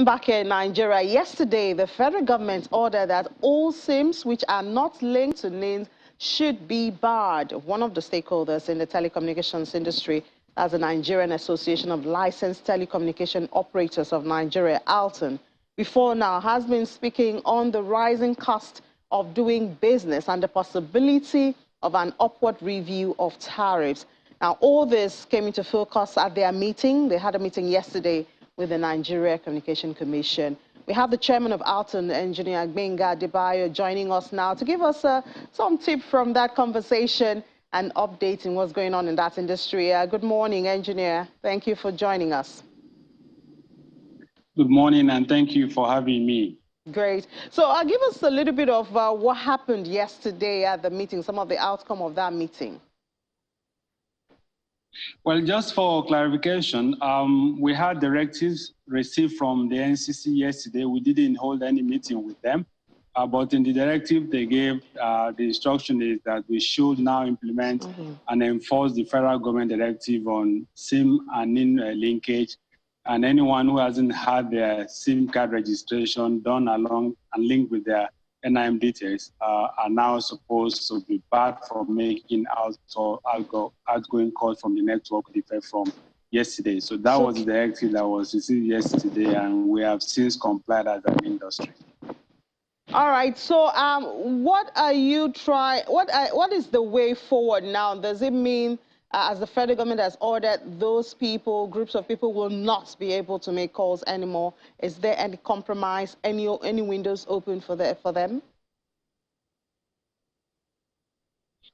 Back in Nigeria, yesterday, the federal government ordered that all SIMs which are not linked to names should be barred. One of the stakeholders in the telecommunications industry, as the Nigerian Association of Licensed Telecommunication Operators of Nigeria, ALTON, before now has been speaking on the rising cost of doing business and the possibility of an upward review of tariffs. Now, all this came into focus at their meeting. They had a meeting yesterday with the Nigeria Communication Commission. We have the chairman of ALTON, Engineer Gbenga Adebayo, joining us now to give us some tip from that conversation and updating what's going on in that industry. Good morning, engineer. Thank you for joining us. Good morning, and thank you for having me. Great. So give us a little bit of what happened yesterday at the meeting, some of the outcome of that meeting. Well, just for clarification, we had directives received from the NCC yesterday. We didn't hold any meeting with them, but in the directive they gave, the instruction is that we should now implement and enforce the federal government directive on SIM and NIN linkage, and anyone who hasn't had their SIM card registration done along and linked with their NIM details are now supposed to be barred from making outgoing calls from the network with effect from yesterday. So that was the directive that was received yesterday, and we have since complied as an industry. All right. So what are you trying? What is the way forward now? Does it mean, as the federal government has ordered, those people, groups of people, will not be able to make calls anymore? Is there any compromise, any windows open for them?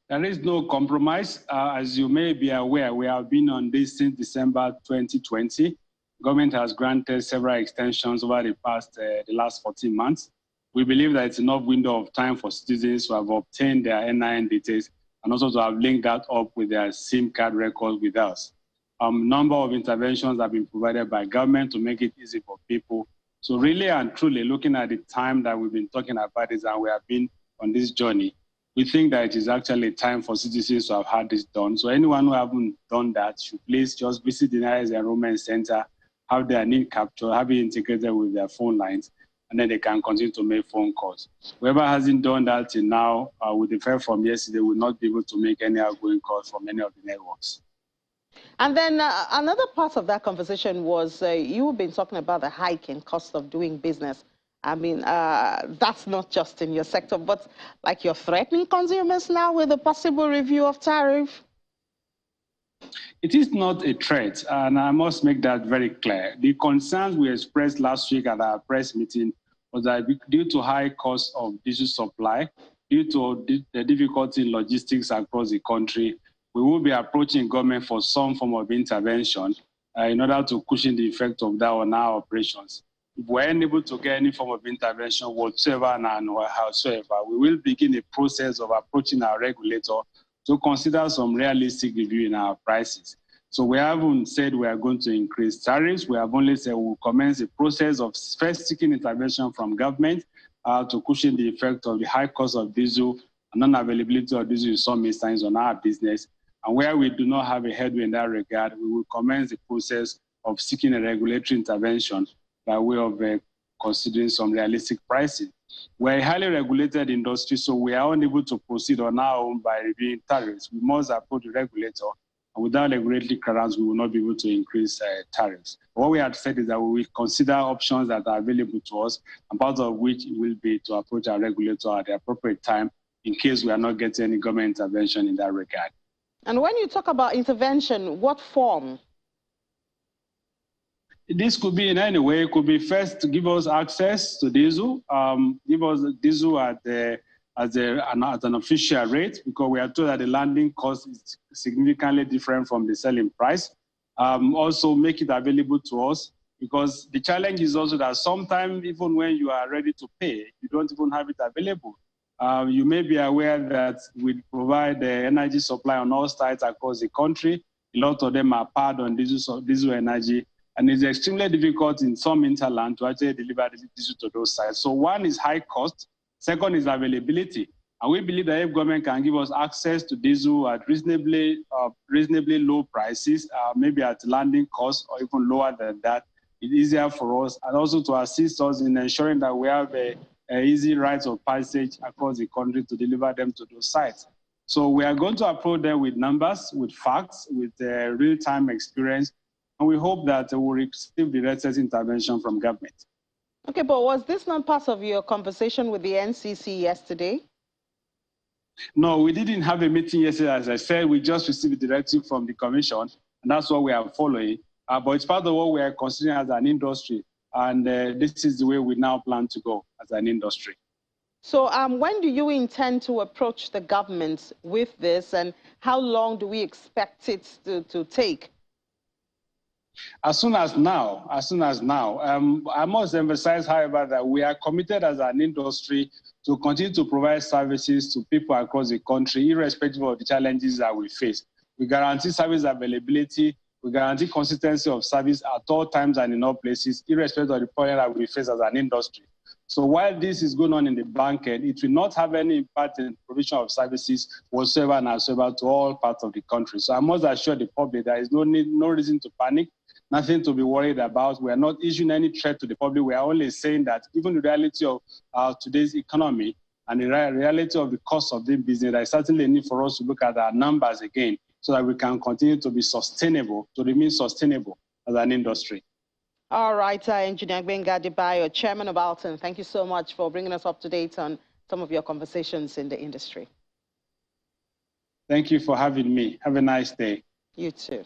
There is no compromise. As you may be aware, we have been on this since December 2020. Government has granted several extensions over the last 14 months. We believe that it's enough window of time for citizens to have obtained their NIN details and also to have linked that up with their SIM card records with us. Number of interventions have been provided by government to make it easy for people. So really and truly, looking at the time that we've been talking about this and we have been on this journey, we think that it is actually time for citizens to have had this done. So anyone who haven't done that should please just visit the nearest enrollment center, have their NIN captured, have it integrated with their phone lines, and then they can continue to make phone calls. Whoever hasn't done that till now, with the fair from yesterday, will not be able to make any outgoing calls from any of the networks. And then another part of that conversation was you've been talking about the hike in cost of doing business. I mean, that's not just in your sector, but like you're threatening consumers now with a possible review of tariff? It is not a threat, and I must make that very clear. The concerns we expressed last week at our press meeting was that due to high cost of diesel supply, due to the difficulty in logistics across the country, we will be approaching government for some form of intervention in order to cushion the effect of that on our operations. If we're unable to get any form of intervention whatsoever and howsoever, we will begin a process of approaching our regulator to consider some realistic review in our prices. So we haven't said we are going to increase tariffs. We have only said we'll commence a process of first seeking intervention from government to cushion the effect of the high cost of diesel and non-availability of diesel in some instances on our business. And where we do not have a headway in that regard, we will commence the process of seeking a regulatory intervention by way of considering some realistic pricing. We're a highly regulated industry, so we are unable to proceed on our own by reviewing tariffs. We must approach the regulator, and without regulatory clearance, we will not be able to increase tariffs. What we have said is that we will consider options that are available to us, and part of which will be to approach our regulator at the appropriate time in case we are not getting any government intervention in that regard. And when you talk about intervention, what form? This could be in any way. It could be first to give us access to diesel, give us diesel at an official rate, because we are told that the landing cost is significantly different from the selling price. Also make it available to us, because the challenge is also that sometimes even when you are ready to pay, you don't even have it available. You may be aware that we provide the energy supply on all sites across the country. A lot of them are powered on diesel energy. And it's extremely difficult in some hinterland to actually deliver diesel to those sites. So one is high cost, second is availability. And we believe that if government can give us access to diesel at reasonably low prices, maybe at landing cost or even lower than that, it easier for us, and also to assist us in ensuring that we have a easy rights of passage across the country to deliver them to those sites. So we are going to approach them with numbers, with facts, with real-time experience, and we hope that we'll receive the latest intervention from government. Okay, but was this not part of your conversation with the NCC yesterday? No, we didn't have a meeting yesterday. As I said, we just received the directive from the Commission, and that's what we are following. But it's part of what we are considering as an industry, and this is the way we now plan to go as an industry. So when do you intend to approach the government with this, and how long do we expect it to take? As soon as now. I must emphasize, however, that we are committed as an industry to continue to provide services to people across the country, irrespective of the challenges that we face. We guarantee service availability, we guarantee consistency of service at all times and in all places, irrespective of the problem that we face as an industry. So while this is going on in the bank end, it will not have any impact in the provision of services whatsoever and whatsoever to all parts of the country. So I must assure the public there is no reason to panic, nothing to be worried about. We are not issuing any threat to the public. We are only saying that given the reality of today's economy and the reality of the cost of doing business, there is certainly a need for us to look at our numbers again so that we can continue to be sustainable, to remain sustainable as an industry. All right, Engineer Gbenga Adebayo, Chairman of ALTON, thank you so much for bringing us up to date on some of your conversations in the industry. Thank you for having me. Have a nice day. You too.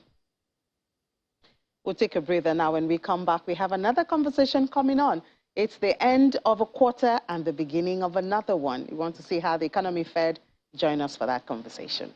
We'll take a breather now. When we come back, we have another conversation coming on. It's the end of a quarter and the beginning of another one. We want to see how the economy fared. Join us for that conversation.